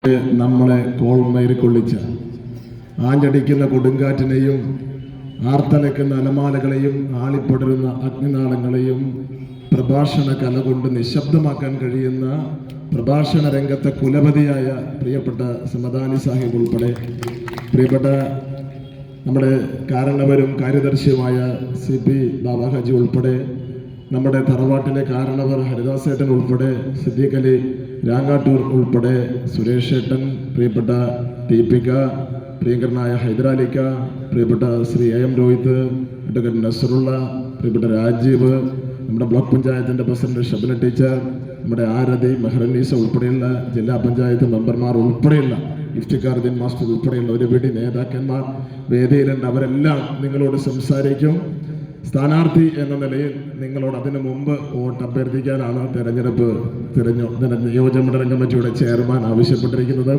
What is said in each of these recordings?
നമ്മളെ കോൾമയിൽ കൊള്ളിച്ച ആഞ്ഞടിക്കുന്ന കൊടുങ്കാറ്റിനെയും ആർത്തലയ്ക്കുന്ന അലമാലകളെയും ആളിപ്പടരുന്ന അഗ്നിനാളങ്ങളെയും പ്രഭാഷണ കല കൊണ്ട് നിശബ്ദമാക്കാൻ കഴിയുന്ന പ്രഭാഷണ രംഗത്തെ കുലപതിയായ പ്രിയപ്പെട്ട സമദാനി സാഹിബ് ഉൾപ്പെടെ പ്രിയപ്പെട്ട നമ്മുടെ കാരണവരും കാര്യദർശിയുമായ CP ബാബ ഹാജി ഉൾപ്പെടെ നമ്മുടെ തറവാട്ടിലെ കാരണവർ ഹരിദാസേട്ടൻ ഉൾപ്പെടെ സിദ്ദീഖ് അലി രാങ്ങാട്ടൂർ ഉൾപ്പെടെ സുരേഷ് ഏട്ടൻ, പ്രിയപ്പെട്ട ദീപിക, പ്രിയങ്കരനായ ഹൈദരാലിക്ക, പ്രിയപ്പെട്ട ശ്രീ AM രോഹിത്, അഡ്വക്കേറ്റ് നസറുള്ള, പ്രിയപ്പെട്ട രാജീവ്, നമ്മുടെ ബ്ലോക്ക് പഞ്ചായത്തിൻ്റെ പ്രസിഡന്റ് ഷബന ടീച്ചർ, നമ്മുടെ ആരതി മെഹ്റനീസ ഉൾപ്പെടെയുള്ള ജില്ലാ പഞ്ചായത്ത് മെമ്പർമാർ ഉൾപ്പെടെയുള്ള ഇഫ്തിഖാറുദ്ദീൻ മാസ്റ്റർ ഉൾപ്പെടെയുള്ള ഒരുപിടി നേതാക്കന്മാർ വേദിയിലുണ്ട്. അവരെല്ലാം നിങ്ങളോട് സംസാരിക്കും. സ്ഥാനാർത്ഥി എന്ന നിലയിൽ നിങ്ങളോട് അതിനു മുമ്പ് വോട്ട് അഭ്യർത്ഥിക്കാനാണ് നിയോജകമണ്ഡലം കമ്മിറ്റിയുടെ ചെയർമാൻ ആവശ്യപ്പെട്ടിരിക്കുന്നത്.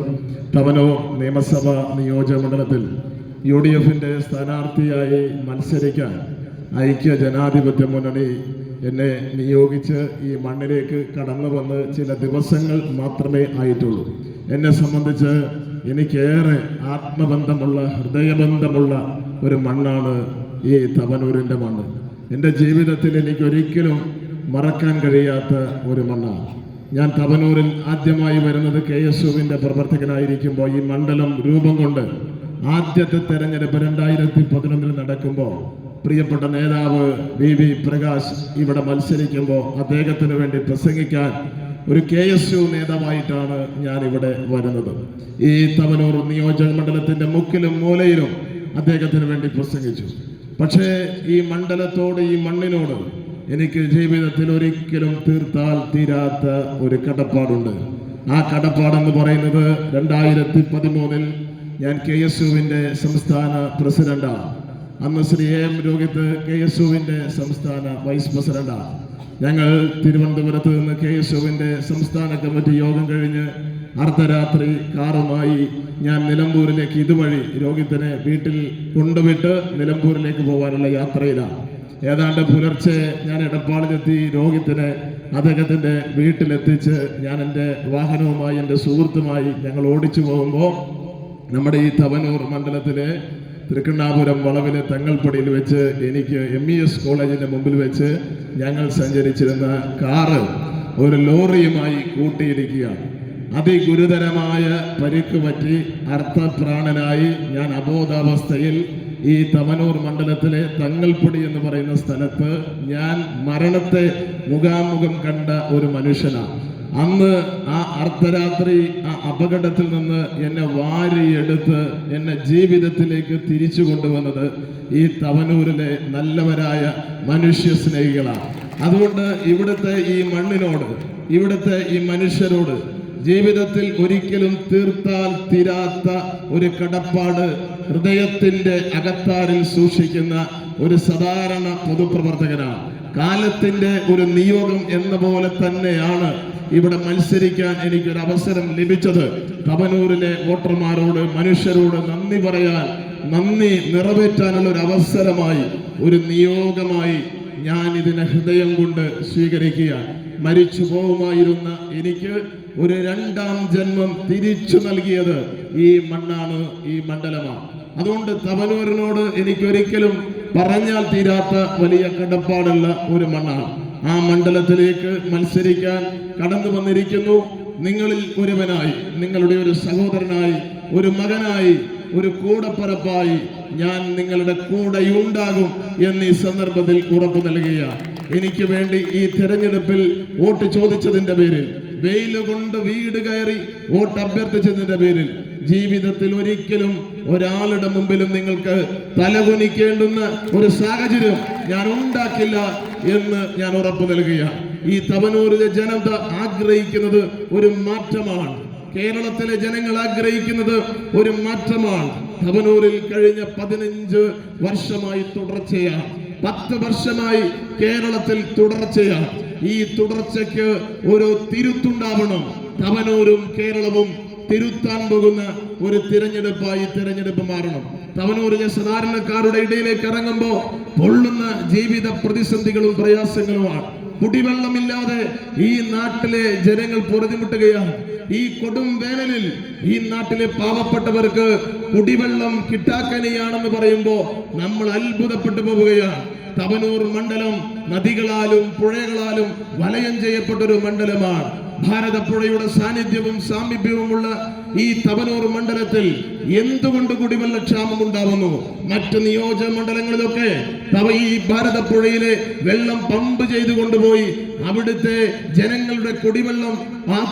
തവനൂർ നിയമസഭാ നിയോജകമണ്ഡലത്തിൽ UDF-ന്റെ സ്ഥാനാർത്ഥിയായി മത്സരിക്കാൻ ഐക്യ ജനാധിപത്യ മുന്നണി എന്നെ നിയോഗിച്ച് ഈ മണ്ണിലേക്ക് കടന്നു വന്ന് ചില ദിവസങ്ങൾ മാത്രമേ ആയിട്ടുള്ളൂ. എന്നെ സംബന്ധിച്ച് എനിക്കേറെ ആത്മബന്ധമുള്ള, ഹൃദയബന്ധമുള്ള ഒരു മണ്ണാണ് ഈ തവനൂരിൻ്റെ മണ്ണ്. എൻ്റെ ജീവിതത്തിൽ എനിക്കൊരിക്കലും മറക്കാൻ കഴിയാത്ത ഒരു മണ്ണാണ്. ഞാൻ തവനൂരിൽ ആദ്യമായി വരുന്നത് KSUവിൻ്റെ പ്രവർത്തകനായിരിക്കുമ്പോൾ ഈ മണ്ഡലം രൂപം കൊണ്ട് ആദ്യത്തെ തെരഞ്ഞെടുപ്പ് 2011 നടക്കുമ്പോൾ പ്രിയപ്പെട്ട നേതാവ് VV പ്രകാശ് ഇവിടെ മത്സരിക്കുമ്പോൾ അദ്ദേഹത്തിന് വേണ്ടി പ്രസംഗിക്കാൻ ഒരു KSU നേതാവായിട്ടാണ് ഞാൻ ഇവിടെ വരുന്നത്. ഈ തവനൂർ നിയോജക മണ്ഡലത്തിൻ്റെ മുക്കിലും മൂലയിലും അദ്ദേഹത്തിന് വേണ്ടി പ്രസംഗിച്ചു. പക്ഷേ ഈ മണ്ഡലത്തോട്, ഈ മണ്ണിനോട് എനിക്ക് ജീവിതത്തിൽ ഒരിക്കലും തീർത്താൽ തീരാത്ത ഒരു കടപ്പാടുണ്ട്. ആ കടപ്പാടെന്ന് പറയുന്നത് 2013 ഞാൻ KSUവിൻ്റെ സംസ്ഥാന പ്രസിഡന്റാണ്. അന്ന് ശ്രീ AM രോഹിത് KSUവിൻ്റെ സംസ്ഥാന വൈസ് പ്രസിഡന്റാണ്. ഞങ്ങൾ തിരുവനന്തപുരത്ത് നിന്ന് KSUവിൻ്റെ സംസ്ഥാന കമ്മിറ്റി യോഗം കഴിഞ്ഞ് അർദ്ധരാത്രി കാറുമായി ഞാൻ നിലമ്പൂരിലേക്ക് ഇതുവഴി രോഹിത്തിനെ വീട്ടിൽ കൊണ്ടുവിട്ട് നിലമ്പൂരിലേക്ക് പോകാനുള്ള യാത്രയിലാണ്. ഏതാണ്ട് പുലർച്ചെ ഞാൻ എടപ്പാളിലെത്തി രോഹിത്തിനെ അദ്ദേഹത്തിൻ്റെ വീട്ടിലെത്തിച്ച് ഞാൻ എൻ്റെ വാഹനവുമായി എൻ്റെ സുഹൃത്തുമായി ഞങ്ങൾ ഓടിച്ചു പോകുമ്പോൾ നമ്മുടെ ഈ തവനൂർ മണ്ഡലത്തിലെ തൃക്കണ്ണാപുരം വളവിലെ തങ്ങൾപ്പടിയിൽ വെച്ച് എനിക്ക് MES കോളേജിൻ്റെ മുമ്പിൽ വെച്ച് ഞങ്ങൾ സഞ്ചരിച്ചിരുന്ന കാറ് ഒരു ലോറിയുമായി കൂട്ടിയിരിക്കുകയാണ്. അതിഗുരുതരമായ പരിക്ക് പറ്റി അർത്ഥപ്രാണനായി ഞാൻ അബോധാവസ്ഥയിൽ ഈ തവനൂർ മണ്ഡലത്തിലെ തങ്ങൾപ്പൊടി എന്ന് പറയുന്ന സ്ഥലത്ത് ഞാൻ മരണത്തെ മുഖാമുഖം കണ്ട ഒരു മനുഷ്യനാണ്. അന്ന് ആ അർദ്ധരാത്രി ആ അപകടത്തിൽ നിന്ന് എന്നെ വാരിയെടുത്ത് എന്നെ ജീവിതത്തിലേക്ക് തിരിച്ചു കൊണ്ടുവന്നത് ഈ തവനൂരിലെ നല്ലവരായ മനുഷ്യ സ്നേഹികളാണ്. അതുകൊണ്ട് ഇവിടുത്തെ ഈ മണ്ണിനോട്, ഇവിടുത്തെ ഈ മനുഷ്യരോട് ജീവിതത്തിൽ ഒരിക്കലും തീർത്താൽ തീരാത്ത ഒരു കടപ്പാട് ഹൃദയത്തിൻ്റെ അകത്താരിൽ സൂക്ഷിക്കുന്ന ഒരു സാധാരണ പൊതുപ്രവർത്തകനാണ്. കാലത്തിൻ്റെ ഒരു നിയോഗം എന്ന പോലെ തന്നെയാണ് ഇവിടെ മത്സരിക്കാൻ എനിക്കൊരു അവസരം ലഭിച്ചത്. തവനൂരിലെ വോട്ടർമാരോട്, മനുഷ്യരോട് നന്ദി പറയാൻ, നന്ദി നിറവേറ്റാനുള്ള ഒരു അവസരമായി, ഒരു നിയോഗമായി ഞാൻ ഇതിനെ ഹൃദയം കൊണ്ട് സ്വീകരിക്കുകയാണ്. മരിച്ചു പോകുമായിരുന്ന എനിക്ക് ഒരു 2ാം ജന്മം തിരിച്ചു നൽകിയത് ഈ മണ്ണാണ്, ഈ മണ്ഡലമാണ്. അതുകൊണ്ട് തവനൂരിനോട് എനിക്കൊരിക്കലും പറഞ്ഞാൽ തീരാത്ത വലിയ കടപ്പാടുള്ള ഒരു മണ്ണാണ്. ആ മണ്ഡലത്തിലേക്ക് മത്സരിക്കാൻ കടന്നു വന്നിരിക്കുന്നു. നിങ്ങളിൽ ഒരുവനായി, നിങ്ങളുടെ ഒരു സഹോദരനായി, ഒരു മകനായി, ഒരു കൂടപ്പറപ്പായി ഞാൻ നിങ്ങളുടെ കൂടെയുണ്ടാകും എന്ന് ഈ സന്ദർഭത്തിൽ ഉറപ്പു നൽകുകയാണ്. എനിക്ക് വേണ്ടി ഈ തെരഞ്ഞെടുപ്പിൽ വോട്ട് ചോദിച്ചതിന്റെ പേരിൽ, വെയിൽ കൊണ്ട് വീട് കയറി വോട്ട് അഭ്യർത്ഥിച്ചതിന്റെ പേരിൽ ജീവിതത്തിൽ ഒരിക്കലും ഒരാളുടെ മുമ്പിലും നിങ്ങൾക്ക് തലകുനിക്കേണ്ടുന്ന ഒരു സാഹചര്യം ഞാൻ ഉണ്ടാക്കില്ല എന്ന് ഞാൻ ഉറപ്പു നൽകുകയാണ്. ഈ തവനൂരിലെ ജനത ആഗ്രഹിക്കുന്നത് ഒരു മാറ്റമാണ്. കേരളത്തിലെ ജനങ്ങൾ ആഗ്രഹിക്കുന്നത് ഒരു മാറ്റമാണ്. തവനൂരിൽ കഴിഞ്ഞ 15 വർഷമായി തുടർച്ചയാണ്, 10 വർഷമായി കേരളത്തിൽ തുടർച്ചയാണ്. ഈ തുടർച്ചയ്ക്ക് ഒരു തിരുത്തുണ്ടാവണം. തവനൂരും കേരളവും തിരുത്താൻ പോകുന്ന ഒരു തിരഞ്ഞെടുപ്പ് മാറണം. തവനൂരിലെ സാധാരണക്കാരുടെ ഇടയിലേക്ക് ഇറങ്ങുമ്പോൾ പൊള്ളുന്ന ജീവിത പ്രതിസന്ധികളും പ്രയാസങ്ങളുമാണ്. കുടിവെള്ളമില്ലാതെ ഈ നാട്ടിലെ ജനങ്ങൾ പൊറുതിമുട്ടുകയാണ്. ഈ കൊടും വേനലിൽ ഈ നാട്ടിലെ പാവപ്പെട്ടവർക്ക് കുടിവെള്ളം കിട്ടാക്കനിയാണെന്ന് പറയുമ്പോൾ നമ്മൾ അത്ഭുതപ്പെട്ടു പോവുകയാണ്. തവനൂർ മണ്ഡലം നദികളാലും പുഴകളാലും വലയം ചെയ്യപ്പെട്ടൊരു മണ്ഡലമാണ്. ഭാരതപ്പുഴയുടെ സാന്നിധ്യവും സാമീപ്യവുമുള്ള ഈ തവനൂർ മണ്ഡലത്തിൽ എന്തുകൊണ്ട് കുടിവെള്ളക്ഷാമം ഉണ്ടാവുന്നു? മറ്റ് നിയോജക മണ്ഡലങ്ങളിലൊക്കെ ഈ ഭാരതപ്പുഴയിലെ വെള്ളം പമ്പ് ചെയ്തു കൊണ്ടുപോയി അവിടുത്തെ ജനങ്ങളുടെ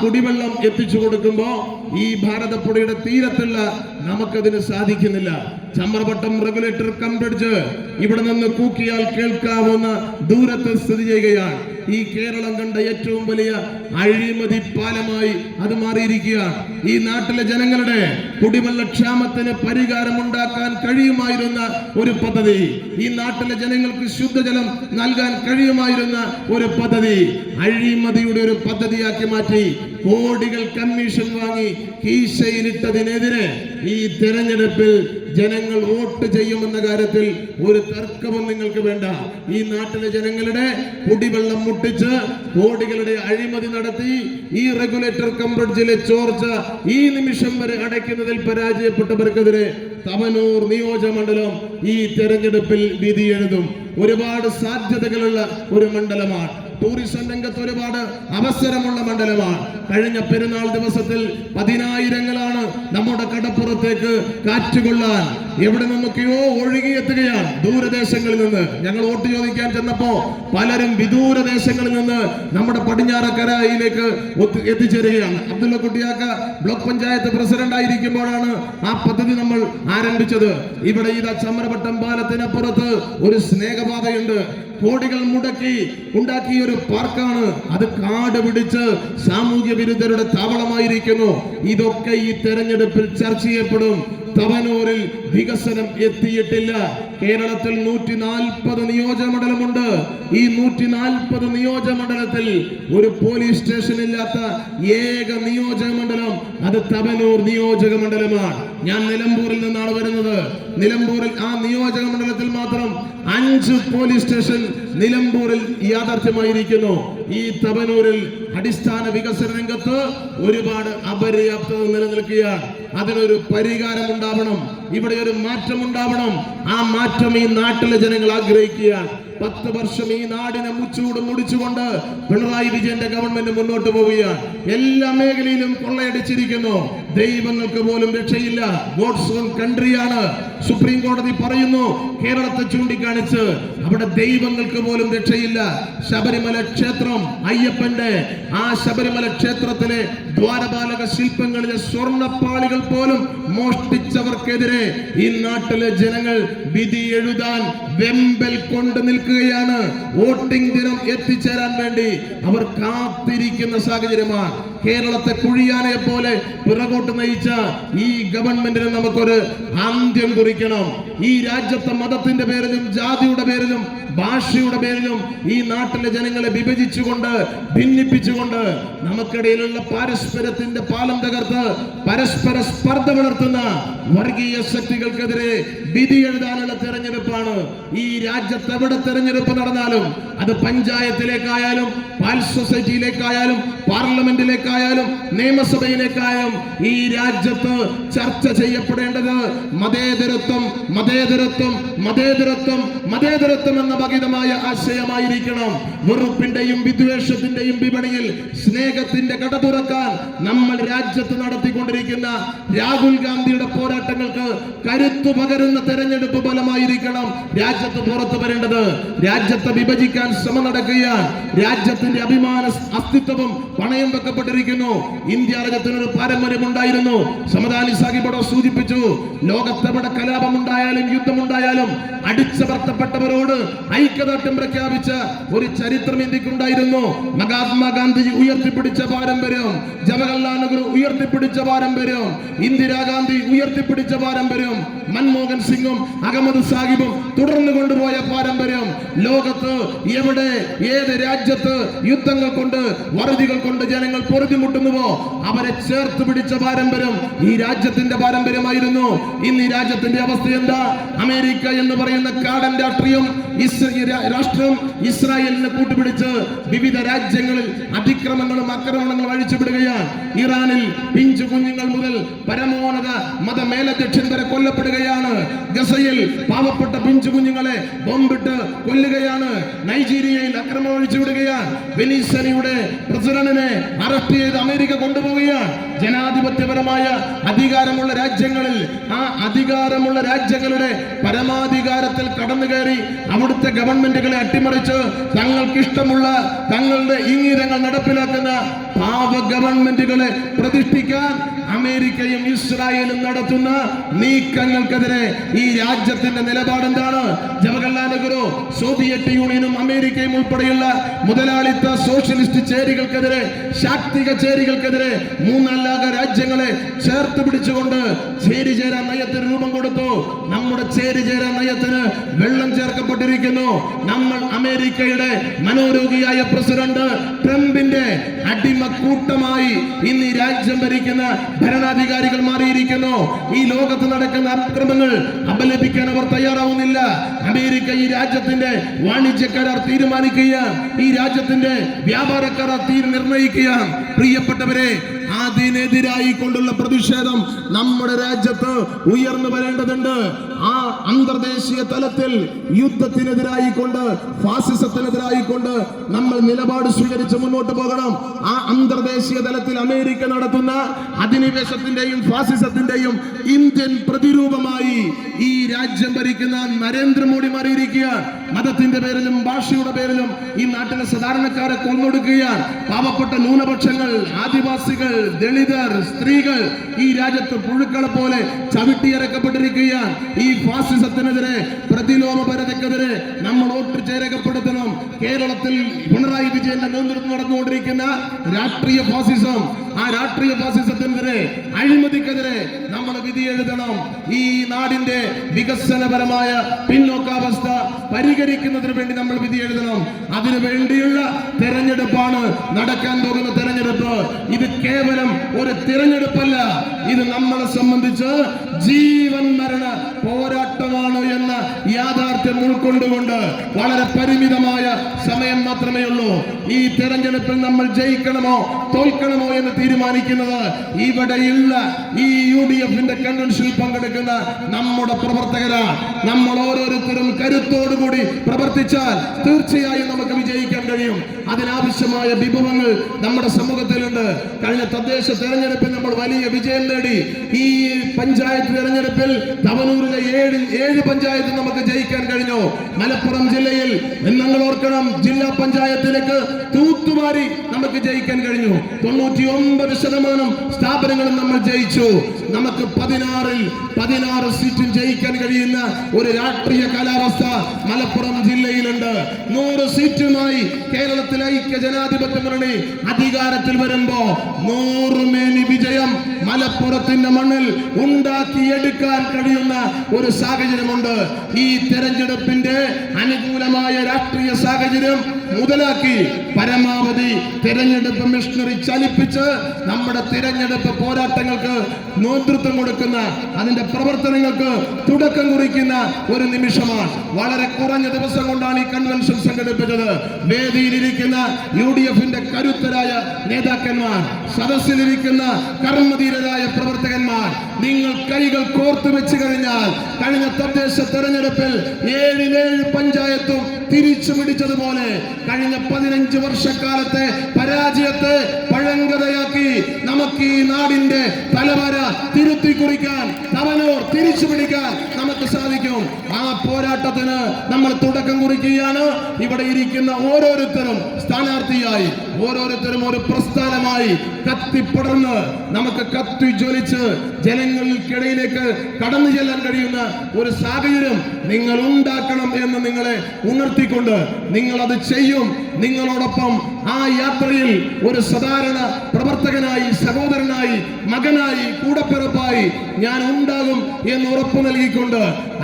കുടിവെള്ളം എത്തിച്ചു കൊടുക്കുമ്പോ ഈ ഭാരതപ്പുഴയുടെ തീരത്തുള്ള നമുക്കതിന് സാധിക്കുന്നില്ല. ചമ്രവട്ടം റെഗുലേറ്റർ കം ബ്രിഡ്ജ് ഇവിടെ നിന്ന് കൂക്കിയാൽ കേൾക്കാവുന്ന ദൂരത്ത് സ്ഥിതി ചെയ്യുകയാണ്. ഈ കേരളം കണ്ട ഏറ്റവും വലിയ അഴിമതി പാലമായി അത് മാറിയിരിക്കുകയാണ്. ഈ നാട്ടിലെ ജനങ്ങളുടെ കുടിവെള്ളക്ഷാമത്തിന് പരിഹാരമുണ്ടാക്കാൻ കഴിയുമായിരുന്ന ഒരു പദ്ധതി, ഈ നാട്ടിലെ ജനങ്ങൾക്ക് ശുദ്ധജലം നൽകാൻ കഴിയുമായിരുന്ന ഒരു പദ്ധതി അഴിമതിയുടെ ഒരു പദ്ധതിയാക്കി മാറ്റി കോടികൾ കമ്മീഷൻ വാങ്ങി കീശയിലിട്ടതിനെതിരെ ഈ തെരഞ്ഞെടുപ്പിൽ ജനങ്ങൾ വോട്ട് ചെയ്യുമെന്ന കാര്യത്തിൽ ഒരു തർക്കവും നിങ്ങൾക്ക് വേണ്ട. ഈ നാട്ടിലെ ജനങ്ങളുടെ കുടിവെള്ളം മുട്ടിച്ച് കോടികളുടെ അഴിമതി നടത്തി ഈ റെഗുലേറ്റർ കം ബ്രിഡ്ജിലെ ചോർച്ച ഈ നിമിഷം വരെ അടയ്ക്കുന്നതിൽ പരാജയപ്പെട്ടവർക്കെതിരെ തവനൂർ നിയോജകമണ്ഡലം ഈ തെരഞ്ഞെടുപ്പിൽ വിധി എഴുതും. ഒരുപാട് സാധ്യതകളുള്ള ഒരു മണ്ഡലമാണ്. ടൂറിസം രംഗത്ത് ഒരുപാട് അവസരമുള്ള മണ്ഡലമാണ്. കഴിഞ്ഞ പെരുന്നാൾ ദിവസത്തിൽ പതിനായിരങ്ങളാണ് നമ്മുടെ കടപ്പുറത്തേക്ക് കാറ്റുകൊള്ളാൻ എവിടെ നിന്നൊക്കെയോ ഒഴുകിയെത്തുകയാണ് ദൂരദേശങ്ങളിൽ നിന്ന്. ഞങ്ങൾ വോട്ട് ചോദിക്കാൻ ചെന്നപ്പോ പലരും വിദൂരദേശങ്ങളിൽ നിന്ന് നമ്മുടെ പടിഞ്ഞാറക്കരയിലേക്ക് എത്തിച്ചേരുകയാണ്. അബ്ദുള്ള കുട്ടിയാക്ക ബ്ലോക്ക് പഞ്ചായത്ത് പ്രസിഡന്റ് ആയിരിക്കുമ്പോഴാണ് ആ പദ്ധതി നമ്മൾ ആരംഭിച്ചത്. ഇവിടെ ഇതാ ചമ്രവട്ടം പാലത്തിനപ്പുറത്ത് ഒരു സ്നേഹപാതയുണ്ട്. കോടികൾ മുടക്കി ഉണ്ടാക്കിയ ഒരു പാർക്കാണ്. അത് കാട് പിടിച്ച് സാമൂഹ്യ വിരുദ്ധരുടെ താവളമായിരിക്കുന്നു. ഇതൊക്കെ ഈ തെരഞ്ഞെടുപ്പിൽ ചർച്ച ചെയ്യപ്പെടും. തവനൂരിൽ വികസനം എത്തിയിട്ടില്ല. കേരളത്തിൽ 140 നിയോജകമണ്ഡലമുണ്ട്. ഈ 140 നിയോജകമണ്ഡലത്തിൽ ഒരു പോലീസ് സ്റ്റേഷൻ ഇല്ലാത്ത ഏക നിയോജകമണ്ഡലം അത് തവനൂർ നിയോജകമണ്ഡലമാണ്. ഞാൻ നിലമ്പൂരിൽ നിന്നാണ് വരുന്നത്. നിലമ്പൂരിൽ ആ നിയോജകമണ്ഡലത്തിൽ മാത്രം 5 പോലീസ് സ്റ്റേഷൻ നിലമ്പൂരിൽ യാഥാർത്ഥ്യമായിരിക്കുന്നു. ഈ തവനൂരിൽ അടിസ്ഥാന വികസന രംഗത്ത് ഒരുപാട് അപര്യാപ്തത നിലനിൽക്കുകയാണ്. അതിനൊരു പരിഹാരം ഉണ്ടാവണം. ഇവിടെ ഒരു മാറ്റം ഉണ്ടാവണം. ആ മാറ്റം ഈ നാട്ടിലെ ജനങ്ങൾ ആഗ്രഹിക്കുകയാണ്. 10 വർഷം ഈ നാടിനെ മുച്ചൂട് മുടിച്ചുകൊണ്ട് പിണറായി വിജയന്റെ ഗവൺമെന്റ് മുന്നോട്ട് പോവുകയാണ്. എല്ലാ മേഖലയിലും കൊള്ളയടിച്ചിരിക്കുന്നു. ദൈവങ്ങൾക്ക് പോലും രക്ഷയില്ല. ഗോഡ്സ് ഓൺ കൺട്രിയാണ് സുപ്രീം കോടതി പറയുന്നു. കേരളത്തെ ചൂണ്ടിക്കാണിച്ച് അവിടെ ദൈവങ്ങൾക്ക് പോലും രക്ഷയില്ല. ശബരിമല ക്ഷേത്രം അയ്യപ്പന്റെ ആ ശബരിമല ക്ഷേത്രത്തിലെ ദ്വാരപാലക ശില്പങ്ങളിലെ സ്വർണ്ണപ്പാളികൾ പോലും മോഷ്ടിച്ചവർക്കെതിരെ ഈ നാട്ടിലെ ജനങ്ങൾ വിധി എഴുതാൻ വെമ്പൽ കൊണ്ട് നിൽക്കുകയാണ്. വോട്ടിംഗ് ദിനം എത്തിച്ചേരാൻ വേണ്ടി അവർ കാത്തിരിക്കുന്ന സാഹചര്യമാണ്. കേരളത്തെ കുഴിയാനയെ പോലെ പിറകോട്ട് നയിച്ച ഈ ഗവൺമെന്റിന് നമുക്കൊരു അന്ത്യം കുറിക്കണം. ഈ രാജ്യത്തെ മതത്തിന്റെ പേരിലും ജാതിയുടെ പേരിലും ഭാഷയുടെ പേരിലും ഈ നാട്ടിലെ ജനങ്ങളെ വിഭജിച്ചുകൊണ്ട് ഭിന്നിപ്പിച്ചുകൊണ്ട് നമുക്കിടയിലുള്ള പാരസ്പര്യത്തിന്റെ പാലം തകർത്ത് പരസ്പര സ്പർദ്ധ വളർത്തുന്ന വർഗീയ ശക്തികൾക്കെതിരെ വിധി എഴുതാനുള്ള തെരഞ്ഞെടുപ്പാണ്. ഈ രാജ്യത്ത് എവിടെ തെരഞ്ഞെടുപ്പ് നടന്നാലും അത് പഞ്ചായത്തിലേക്കായാലും പാൽ സൊസൈറ്റിയിലേക്കായാലും പാർലമെന്റിലേക്കായാലും നിയമസഭയിലേക്കായാലും ഈ രാജ്യത്ത് ചർച്ച ചെയ്യപ്പെടേണ്ടത് മതേതരത്വം മതേതരത്വം മതേതരത്വം മതേതരത്വം എന്ന ഭഗിതമായ ആശയമായിരിക്കണം. വെറുപ്പിന്റെയും വിദ്വേഷത്തിന്റെയും വിപണിയിൽ സ്നേഹത്തിന്റെ കട തുറക്കാൻ നമ്മൾ രാജ്യത്ത് നടത്തിക്കൊണ്ടിരിക്കുന്ന രാഹുൽ ഗാന്ധിയുടെ പോരാട്ടങ്ങൾക്ക് കരുത്തു പകരുന്ന തെരഞ്ഞെടുപ്പ് ഫലമായിരിക്കണം രാജ്യത്ത് പുറത്തു വരേണ്ടത്. രാജ്യത്തെ വിഭജിക്കാൻ ശ്രമം നടക്കുകയാണ്. രാജ്യത്തിന്റെ അഭിമാന അസ്തിത്വവും പണയം വെക്കപ്പെട്ടിരിക്കുന്നു. ഇന്ത്യ രാജ്യത്തിനൊരു പാരമ്പര്യമുണ്ടായിരുന്നു. സമദാനി സാഹിബ് സൂചിപ്പിച്ചു. ലോകത്തെവിടെ കലാപമുണ്ടായാലും യുദ്ധമുണ്ടായാലും അടിച്ചമർത്തപ്പെട്ടവരോട് ഐക്യദാർഢ്യം പ്രഖ്യാപിച്ച ഒരു ചരിത്രം ഇന്ത്യക്കുണ്ടായിരുന്നു. മഹാത്മാഗാന്ധി ഉയർത്തിപ്പിടിച്ച പാരമ്പര്യം, ജവഹർലാൽ നെഹ്റു ഉയർത്തിപ്പിടിച്ച പാരമ്പര്യം, ഇന്ദിരാഗാന്ധി ഉയർത്തിപ്പിടിച്ച പാരമ്പര്യം മൻമോഹൻ സിംഗും അഹമ്മദ് സാഹിബും തുടർന്നു കൊണ്ടുപോയ പാരമ്പര്യം ലോകത്ത് എവിടെ ഏത് രാജ്യത്ത് യുദ്ധങ്ങൾ കൊണ്ട് വറുതികൾ കൊണ്ട് ജനങ്ങൾ പൊറുതിമുട്ടുന്നുവോ അവരെ ചേർത്ത് പിടിച്ച പാരമ്പര്യം ഈ രാജ്യത്തിന്റെ പാരമ്പര്യമായിരുന്നു. ഇന്ന് ഈ രാജ്യത്തിന്റെ അവസ്ഥ എന്താ? അമേരിക്ക എന്ന് പറയുന്ന കാടൻ രാഷ്ട്രം ഇസ്രായേലിനെ കൂട്ടുപിടിച്ച് വിവിധ രാജ്യങ്ങളിൽ അതിക്രമങ്ങളും ആക്രമണങ്ങളും അഴിച്ചുവിടുകയാണ്. ഇറാനിൽ പിഞ്ചു കുഞ്ഞുങ്ങൾ മുതൽ പരമോന്നത മതമേലധ്യക്ഷൻ വരെ കൊല്ലപ്പെടുകയാണ്. ഗസയിൽ പാവപ്പെട്ട പിഞ്ചു കുഞ്ഞുങ്ങളെ ബോംബിട്ട് കൊല്ലുകയാണ്. നൈജീരിയയിൽ അക്രമം അഴിച്ചുവിടുകയാണ്. വെനിസ്വേലയുടെ പ്രസിഡന്റിനെ അറസ്റ്റ് ചെയ്ത് അമേരിക്ക കൊണ്ടുപോവുകയാണ്. ജനാധിപത്യപരമായ അധികാരമുള്ള രാജ്യങ്ങളിൽ ആ അധികാരമുള്ള രാജ്യങ്ങളുടെ പരമാധികാരത്തിൽ കടന്നു കയറി അവിടുത്തെ ഗവൺമെന്റുകളെ അട്ടിമറിച്ച് തങ്ങൾക്കിഷ്ടമുള്ള തങ്ങളുടെ ഇംഗിതങ്ങൾ നടപ്പിലാക്കുന്ന പാവ ഗവൺമെന്റുകളെ പ്രതിഷ്ഠിക്കാൻ അമേരിക്കയും ഇസ്രായേലും നടത്തുന്ന നീക്കങ്ങൾക്കെതിരെ ഈ രാജ്യത്തിന്റെ നിലപാട് എന്താണ്? ജവഹർലാൽ നെഹ്റു സോവിയറ്റ് യൂണിയനും അമേരിക്കയും ഉൾപ്പെടെയുള്ള മുതലാളിത്ത സോഷ്യലിസ്റ്റ് ചേരികൾക്കെതിരെ, ശാക്തിക ചേരികൾക്കെതിരെ മൂന്നല്ലാക രാജ്യങ്ങളെ ചേർത്ത് പിടിച്ചുകൊണ്ട് ചേരിചേരാ നയത്തിന് രൂപം കൊടുത്തു. നമ്മുടെ ചേരിചേരാ നയത്തിന് വെള്ളം ചേർക്കപ്പെട്ടിരിക്കുന്നു. നമ്മൾ അമേരിക്കയുടെ മനോരോഗിയായ പ്രസിഡന്റ് ട്രംപിന്റെ അടിമക്കൂട്ടമായി ഇന്ന് ഈ രാജ്യം ഭരിക്കുന്ന ഭരണാധികാരികൾ മാറിയിരിക്കുന്നു. ഈ ലോകത്ത് നടക്കുന്ന അക്രമങ്ങൾ അപലപിക്കാൻ അവർ തയ്യാറാവുന്നില്ല. അമേരിക്ക ഈ രാജ്യത്തിന്റെ വാണിജ്യ കരാർ തീരുമാനിക്കുകയാണ്. ഈ രാജ്യത്തിന്റെ വ്യാപാര കരാർ നിർണയിക്കുകയാണ്. പ്രിയപ്പെട്ടവരെ, അതിനെതിരായി കൊണ്ടുള്ള പ്രതിഷേധം നമ്മുടെ രാജ്യത്ത് ഉയർന്നു വരേണ്ടതുണ്ട്. ആ അന്തർദേശീയ തലത്തിൽ യുദ്ധത്തിനെതിരായി കൊണ്ട്, ഫാസിസത്തിനെതിരായി കൊണ്ട് നമ്മൾ നിലപാട് സ്വീകരിച്ച് മുന്നോട്ട് പോകണം. ആ അന്തർദേശീയ തലത്തിൽ അമേരിക്ക നടത്തുന്ന അധിനിവേശത്തിന്റെയും ഫാസിസത്തിന്റെയും ഇന്ത്യൻ പ്രതിരൂപമായി ഈ രാജ്യം ഭരിക്കുന്ന നരേന്ദ്രമോദി മാറിയിരിക്കുകയാണ്. മതത്തിന്റെ പേരിലും ഭാഷയുടെ പേരിലും ഈ നാട്ടിലെ സാധാരണക്കാരെ കൊന്നൊടുക്കുകയാണ്. പാവപ്പെട്ട ന്യൂനപക്ഷങ്ങൾ, ആദിവാസികൾ, ദളിതർ, സ്ത്രീകൾ ഈ രാജ്യത്ത് പുഴുക്കളെ പോലെ ചവിട്ടിയിറക്കപ്പെട്ടിരിക്കുകയാണ്. ഈ ഫാസിസത്തിനെതിരെ, പ്രതിലോമപരതയ്ക്കെതിരെ നമ്മൾ ഒത്തുചേരകപ്പെടുത്തണം. കേരളത്തിൽ പിണറായി വിജയന്റെ നേതൃത്വം നടന്നുകൊണ്ടിരിക്കുന്ന രാഷ്ട്രീയ ഫാസിസം, ആ രാഷ്ട്രീയ ഫാസിസത്തിനെതിരെ, അഴിമതിക്കെതിരെ നമ്മൾ വിധി എഴുതണം. ഈ നാടിന്റെ വികസനപരമായ പിന്നോക്കാവസ്ഥ പരിഹരിക്കുന്നതിന് വേണ്ടി നമ്മൾ വിധി എഴുതണം. അതിനു വേണ്ടിയുള്ള തെരഞ്ഞെടുപ്പാണ് നടക്കാൻ പോകുന്ന തെരഞ്ഞെടുപ്പ്. ഇത് കേവലം ഒരു തിരഞ്ഞെടുപ്പല്ല, ഇത് നമ്മളെ സംബന്ധിച്ച് ജീവൻ മരണ പോരാട്ടമാണ് എന്ന യാഥാർത്ഥ്യം ഉൾക്കൊണ്ടുകൊണ്ട് വളരെ പരിമിതമായ സമയം മാത്രമേ ഉള്ളൂ. ഈ തെരഞ്ഞെടുപ്പിൽ നമ്മൾ ജയിക്കണമോ തോൽക്കണമോ എന്ന് തീരുമാനിക്കുന്നത് ഇവിടെയുള്ള ഈ UDFന്റെ കൺവെൻഷനിൽ പങ്കെടുക്കുന്ന നമ്മുടെ പ്രവർത്തകരാണ്. നമ്മൾ ഓരോരുത്തരും കരുത്തോടുകൂടി പ്രവർത്തിച്ചാൽ തീർച്ചയായും നമുക്ക് വിജയിക്കാൻ കഴിയും. അതിനാവശ്യമായ വിഭവങ്ങൾ നമ്മുടെ സമൂഹത്തിലുണ്ട്. കഴിഞ്ഞ തദ്ദേശ തെരഞ്ഞെടുപ്പിൽ നമ്മൾ വലിയ വിജയം നേടി. ഈ പഞ്ചായത്ത് തെരഞ്ഞെടുപ്പിൽ തവനൂരിലെ 7 പഞ്ചായത്ത് നമുക്ക് ജയിക്കാൻ കഴിഞ്ഞു. മലപ്പുറം ജില്ലയിൽ നിങ്ങൾ ഓർക്കണം, ജില്ലാ പഞ്ചായത്തിലേക്ക് തൂത്തുവാരി നമുക്ക് ജയിക്കാൻ കഴിഞ്ഞു. 99% സ്ഥാപനങ്ങളും നമ്മൾ ജയിച്ചു. നമുക്ക് 16 സീറ്റും ജയിക്കാൻ കഴിയുന്ന ഒരു രാഷ്ട്രീയ കാലാവസ്ഥ മലപ്പുറം ജില്ലയിലുണ്ട്. 100 സീറ്റുമായി കേരളത്തിലെ ഐക്യ ജനാധിപത്യ മുന്നണി അധികാരത്തിൽ വരുമ്പോ 100 മേനി വിജയം മലപ്പുറത്തിന്റെ മണ്ണിൽ ഉണ്ടാക്കിയെടുക്കാൻ കഴിയുന്ന ഒരു സാഹചര്യമുണ്ട്. ഈ തെരഞ്ഞെടുപ്പിന്റെ അനുകൂലമായ രാഷ്ട്രീയ സാഹചര്യം മുതലാക്കി പരമാവധി തെരഞ്ഞെടുപ്പ് മിഷണറി ചലിപ്പിച്ച് നമ്മുടെ തിരഞ്ഞെടുപ്പ് പോരാട്ടങ്ങൾക്ക് നേതൃത്വം കൊടുക്കുന്ന, അതിന്റെ പ്രവർത്തനങ്ങൾക്ക് തുടക്കം കുറിക്കുന്ന ഒരു നിമിഷമാണ്. വളരെ കുറഞ്ഞ ദിവസം കൊണ്ടാണ് ഈ കൺവെൻഷൻ സംഘടിപ്പിച്ചത്. വേദിയിലിരിക്കുന്ന UDFന്റെ കരുത്തരായ നേതാക്കന്മാർ, സദസ്സിലിരിക്കുന്ന കർമ്മധീരരായ പ്രവർത്തകന്മാർ, നിങ്ങൾ കൈകൾ കോർത്തു വെച്ച് കഴിഞ്ഞാൽ കഴിഞ്ഞ തദ്ദേശ തെരഞ്ഞെടുപ്പിൽ 7 പഞ്ചായത്തും തിരിച്ചു പിടിച്ചതുപോലെ കഴിഞ്ഞ 15 വർഷക്കാലത്തെ പരാജയത്തെ പഴങ്കഥയാക്കി നമുക്ക് ഈ നാടിന്റെ തലവര തിരുത്തി കുറിക്കാൻ, തവനൂർ തിരിച്ചു പിടിക്കാൻ നമുക്ക് സാധിക്കും. ആ പോരാട്ടത്തിന് നമ്മൾ തുടക്കം കുറിക്കുകയാണ്. ഇവിടെ ഇരിക്കുന്ന ഓരോരുത്തരും സ്ഥാനാർത്ഥിയായി, ഓരോരുത്തരും ഒരു പ്രസ്ഥാനമായി കത്തിപ്പടർന്ന് നമുക്ക് കത്തി ജ്വലിച്ച് ജനങ്ങൾക്കിടയിലേക്ക് കടന്നു ചെല്ലാൻ കഴിയുന്ന ഒരു സാഹചര്യം നിങ്ങൾ ഉണ്ടാക്കണം എന്ന് നിങ്ങളെ ഉണർത്തിക്കൊണ്ട് നിങ്ങൾ അത് ചെയ്യും നിങ്ങളോടൊപ്പം ആ യാത്രയിൽ ഒരു സാധാരണ പ്രവർത്തകനായി, സഹോദരനായി, മകനായി, കൂടപ്പിറപ്പായി ഞാൻ ഉണ്ടാകും എന്ന് ഉറപ്പു നൽകിക്കൊണ്ട്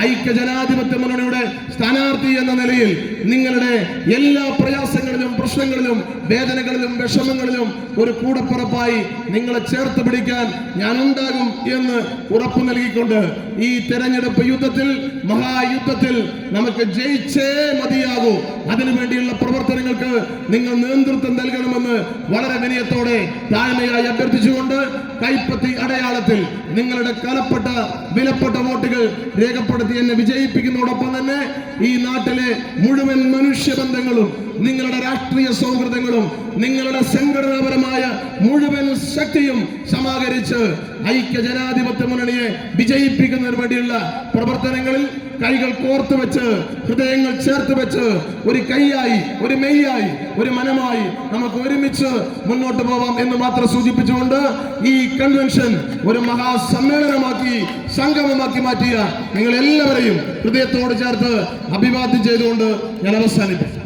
ഐക്യ ജനാധിപത്യ മുന്നണിയുടെ സ്ഥാനാർത്ഥി എന്ന നിലയിൽ നിങ്ങളുടെ എല്ലാ പ്രയാസങ്ങളിലും, പ്രശ്നങ്ങളിലും, വേദനകളിലും, വിഷമങ്ങളിലും ഒരു കൂടപ്പിറപ്പായി നിങ്ങളെ ചേർത്ത് പിടിക്കാൻ ഞാൻ ഉണ്ടാകും എന്ന് ഉറപ്പു നൽകിക്കൊണ്ട് ഈ തെരഞ്ഞെടുപ്പ് യുദ്ധത്തിൽ, മഹായുദ്ധത്തിൽ നമുക്ക് ജയിച്ചേ മതിയാകൂ. അതിനുവേണ്ടിയുള്ള പ്രവർത്തനങ്ങൾക്ക് നിങ്ങൾ നേതൃത്വം നൽകണമെന്ന് വളരെ വിനയത്തോടെ താഴ്മയായി അഭ്യർത്ഥിച്ചുകൊണ്ട് കൈപ്പത്തി അടയാളത്തിൽ നിങ്ങളുടെ കലപ്പെട്ട വിലപ്പെട്ട വോട്ടുകൾ രേഖപ്പെടുത്തി എന്നെ വിജയിപ്പിക്കുന്നതോടൊപ്പം തന്നെ ഈ നാട്ടിലെ മുഴുവൻ മനുഷ്യബന്ധങ്ങളും, നിങ്ങളുടെ രാഷ്ട്രീയ സൗഹൃദങ്ങളും, നിങ്ങളുടെ സംഘടനാപരമായ മുഴുവൻ ശക്തിയും സമാഹരിച്ച് ഐക്യ ജനാധിപത്യ മുന്നണിയെ വിജയിപ്പിക്കുന്നതിന് വേണ്ടിയുള്ള പ്രവർത്തനങ്ങളിൽ കൈകൾ കോർത്തു വെച്ച്, ഹൃദയങ്ങൾ ചേർത്ത് വെച്ച് ഒരു കൈയായി, ഒരു മെയ്യായി, ഒരു മനമായി നമുക്ക് ഒരുമിച്ച് മുന്നോട്ട് പോവാം എന്ന് മാത്രം സൂചിപ്പിച്ചുകൊണ്ട് ഈ കൺവെൻഷൻ ഒരു മഹാസമ്മേളനമാക്കി, സംഗമമാക്കി മാറ്റിയ നിങ്ങൾ എല്ലാവരെയും ഹൃദയത്തോട് ചേർത്ത് അഭിവാദ്യം ചെയ്തുകൊണ്ട് ഞാൻ അവസാനിപ്പിക്കും.